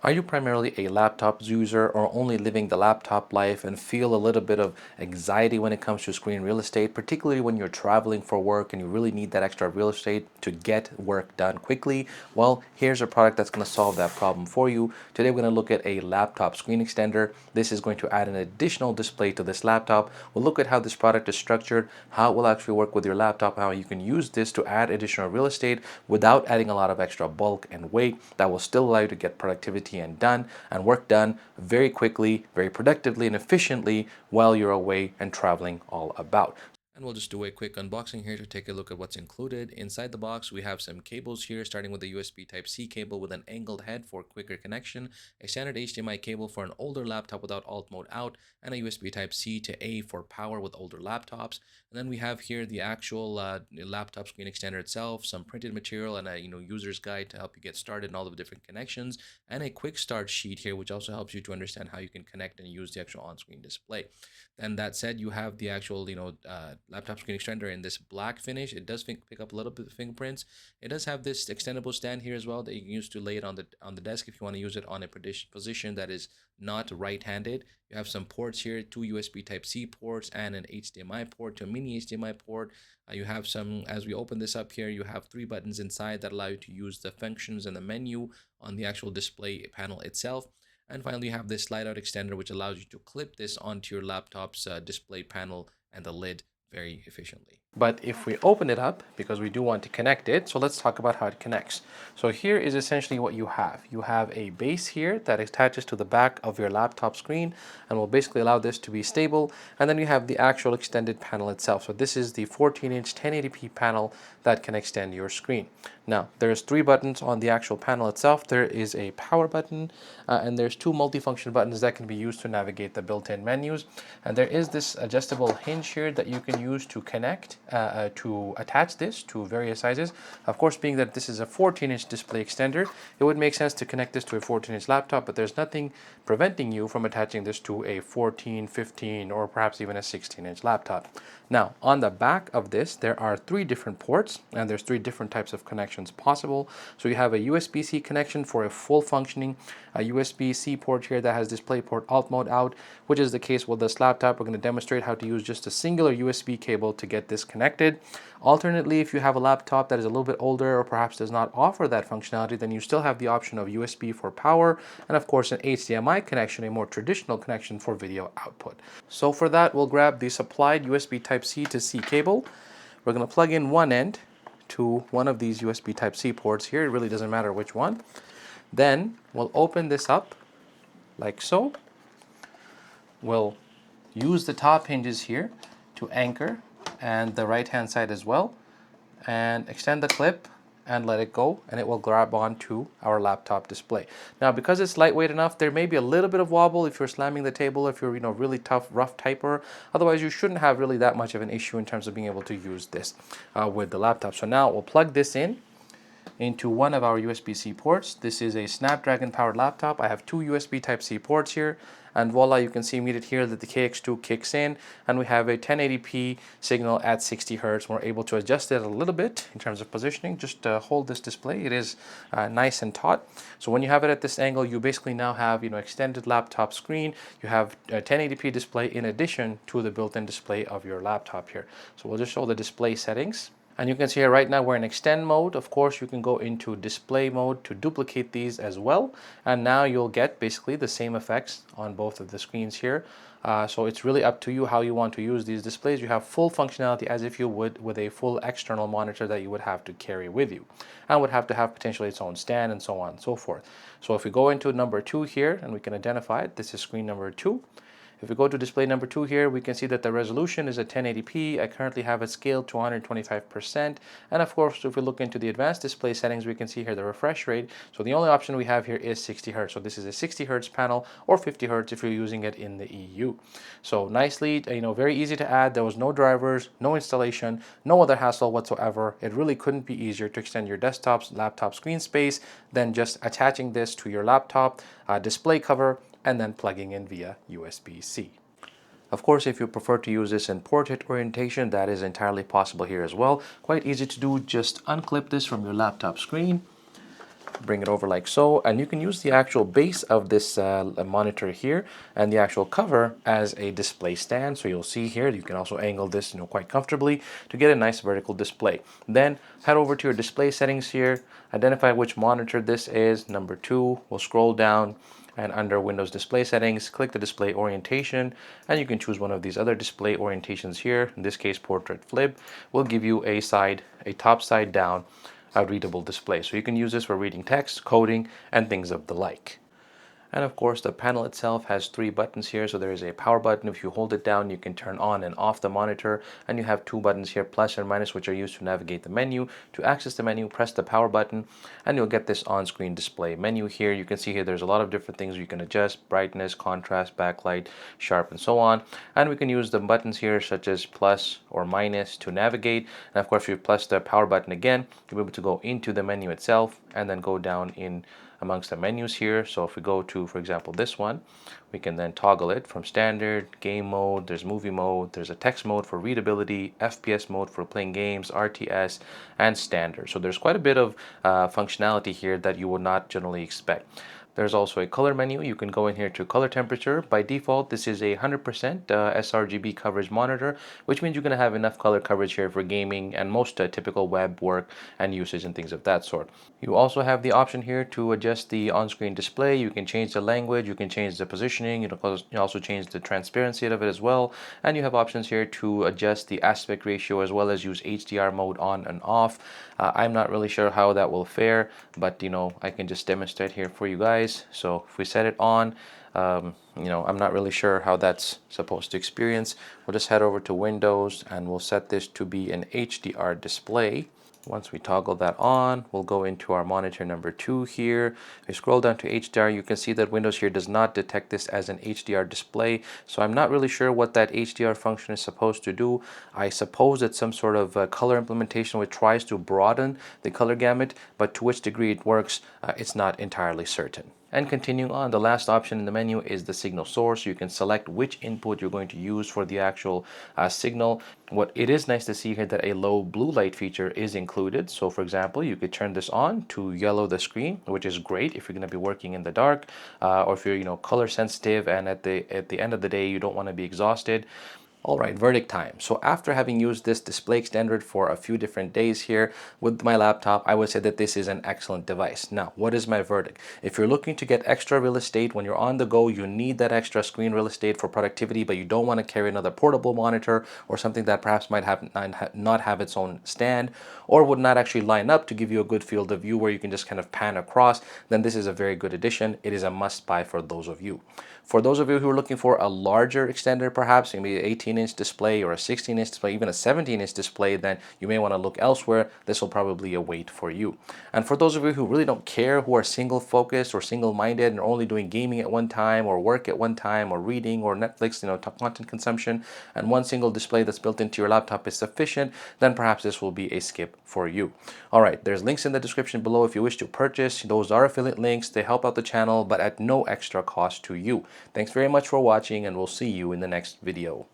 Are you primarily a laptop user or only living the laptop life and feel a little bit of anxiety when it comes to screen real estate, particularly when you're traveling for work and you really need that extra real estate to get work done quickly? Well, here's a product that's going to solve that problem for you. Today, we're going to look at a laptop screen extender. This is going to add an additional display to this laptop. We'll look at how this product is structured, how it will actually work with your laptop, how you can use this to add additional real estate without adding a lot of extra bulk and weight that will still allow you to get productivity and work done very quickly, very productively and efficiently while you're away and traveling all about. And we'll just do a quick unboxing here to take a look at what's included. Inside the box, we have some cables here, starting with a USB Type-C cable with an angled head for quicker connection, a standard HDMI cable for an older laptop without alt mode out, and a USB Type-C to A for power with older laptops. And then we have here the actual laptop screen extender itself, some printed material, and a user's guide to help you get started and all of the different connections, and a quick start sheet here, which also helps you to understand how you can connect and use the actual on-screen display. And that said, you have the actual laptop screen extender in this black finish. It does pick up a little bit of fingerprints. It does have this extendable stand here as well that you can use to lay it on the desk if you want to use it on a position that is not right-handed. You have some ports here, two USB Type-C ports and an HDMI port to a mini HDMI port. You have some, as we open this up here, you have 3 buttons inside that allow you to use the functions and the menu on the actual display panel itself. And finally, you have this slide out extender, which allows you to clip this onto your laptop's display panel and the lid very efficiently. But if we open it up, because we do want to connect it, so let's talk about how it connects. So here is essentially what you have. You have a base here that attaches to the back of your laptop screen and will basically allow this to be stable. And then you have the actual extended panel itself. So this is the 14-inch 1080p panel that can extend your screen. Now, there's 3 buttons on the actual panel itself. There is a power button, and there's 2 multifunction buttons that can be used to navigate the built-in menus. And there is this adjustable hinge here that you can use to connect, to attach this to various sizes. Of course, being that this is a 14-inch display extender, it would make sense to connect this to a 14-inch laptop, but there's nothing preventing you from attaching this to a 14, 15, or perhaps even a 16-inch laptop. Now, on the back of this, there are 3 different ports, and there's 3 different types of connections possible. So you have a USB-C connection for a full functioning, a USB-C port here that has DisplayPort alt mode out, which is the case with this laptop. We're going to demonstrate how to use just a singular USB cable to get this connected. Alternately, if you have a laptop that is a little bit older or perhaps does not offer that functionality, then you still have the option of USB for power and of course an HDMI connection, a more traditional connection for video output. So for that, we'll grab the supplied USB Type-C to C cable. We're going to plug in one end to one of these USB Type-C ports here. It really doesn't matter which one. Then we'll open this up like so. We'll use the top hinges here to anchor and the right hand side as well, and extend the clip and let it go, and it will grab onto our laptop display. Now, because it's lightweight enough, there may be a little bit of wobble if you're slamming the table, if you're really tough, rough typer. Otherwise, you shouldn't have really that much of an issue in terms of being able to use this with the laptop. So now we'll plug this in into one of our USB-C ports. This is a Snapdragon powered laptop. I have 2 USB Type-C ports here, and voila, you can see immediately here that the KX2 kicks in, and we have a 1080p signal at 60 Hz. We're able to adjust it a little bit in terms of positioning. Just hold this display. It is nice and taut. So when you have it at this angle, you basically now have extended laptop screen. You have a 1080p display in addition to the built-in display of your laptop here. So we'll just show the display settings. And you can see here right now we're in extend mode. Of course, you can go into display mode to duplicate these as well. And now you'll get basically the same effects on both of the screens here. So it's really up to you how you want to use these displays. You have full functionality as if you would with a full external monitor that you would have to carry with you, and would have to have potentially its own stand and so on and so forth. So if we go into number 2 here, and we can identify it, this is screen number 2. If we go to display number 2 here, we can see that the resolution is a 1080p. I currently have it scaled to 125%. And of course, if we look into the advanced display settings, we can see here the refresh rate. So the only option we have here is 60 Hz. So this is a 60 Hz panel, or 50 Hz if you're using it in the EU. So nicely, very easy to add. There was no drivers, no installation, no other hassle whatsoever. It really couldn't be easier to extend your desktop's laptop screen space than just attaching this to your laptop display cover and then plugging in via USB-C. Of course, if you prefer to use this in portrait orientation, that is entirely possible here as well. Quite easy to do. Just unclip this from your laptop screen, Bring it over like so, and you can use the actual base of this monitor here and the actual cover as a display stand. So you'll see here, you can also angle this, quite comfortably to get a nice vertical display. Then head over to your display settings here, identify which monitor this is, number 2. We'll scroll down and under Windows Display Settings, click the display orientation, and you can choose one of these other display orientations here. In this case, Portrait Flip will give you a top side down readable display. So you can use this for reading text, coding, and things of the like. And of course, the panel itself has 3 buttons here. So there is a power button. If you hold it down, you can turn on and off the monitor. And you have 2 buttons here, plus and minus, which are used to navigate the menu. To access the menu, press the power button, and you'll get this on-screen display menu here. You can see here there's a lot of different things you can adjust: brightness, contrast, backlight, sharp, and so on. And we can use the buttons here, such as plus or minus, to navigate. And of course, if you press the power button again, you'll be able to go into the menu itself and then go down in amongst the menus here. So if we go to, for example, this one, we can then toggle it from standard, game mode, there's movie mode, there's a text mode for readability, FPS mode for playing games, RTS, and standard. So there's quite a bit of functionality here that you would not generally expect. There's also a color menu. You can go in here to color temperature. By default, this is a 100% sRGB coverage monitor, which means you're going to have enough color coverage here for gaming and most typical web work and usage and things of that sort. You also have the option here to adjust the on-screen display. You can change the language, you can change the positioning, you can also change the transparency of it as well. And you have options here to adjust the aspect ratio as well as use HDR mode on and off. I'm not really sure how that will fare, but I can just demonstrate here for you guys. So if we set it on, I'm not really sure how that's supposed to experience. We'll just head over to Windows and we'll set this to be an HDR display. Once we toggle that on, we'll go into our monitor number 2 here. If you scroll down to HDR, you can see that Windows here does not detect this as an HDR display. So I'm not really sure what that HDR function is supposed to do. I suppose it's some sort of color implementation which tries to broaden the color gamut, but to which degree it works, it's not entirely certain. And continuing on, the last option in the menu is the signal source. You can select which input you're going to use for the actual signal. What it is nice to see here that a low blue light feature is included. So for example, you could turn this on to yellow the screen, which is great if you're going to be working in the dark, or if you're color sensitive and at the end of the day you don't want to be exhausted. All right, verdict time. So after having used this display extender for a few different days here with my laptop, I would say that this is an excellent device. Now, what is my verdict? If you're looking to get extra real estate when you're on the go, you need that extra screen real estate for productivity, but you don't want to carry another portable monitor or something that perhaps might not have its own stand or would not actually line up to give you a good field of view where you can just kind of pan across, then this is a very good addition. It is a must buy for those of you. For those of you who are looking for a larger extender, perhaps maybe an 18-inch display or a 16-inch display, even a 17-inch display, then you may want to look elsewhere. This will probably await for you. And for those of you who really don't care, who are single focused or single-minded and are only doing gaming at one time or work at one time or reading or Netflix, content consumption, and one single display that's built into your laptop is sufficient, then perhaps this will be a skip for you. All right, there's links in the description below if you wish to purchase. Those are affiliate links. They help out the channel, but at no extra cost to you. Thanks very much for watching, and we'll see you in the next video.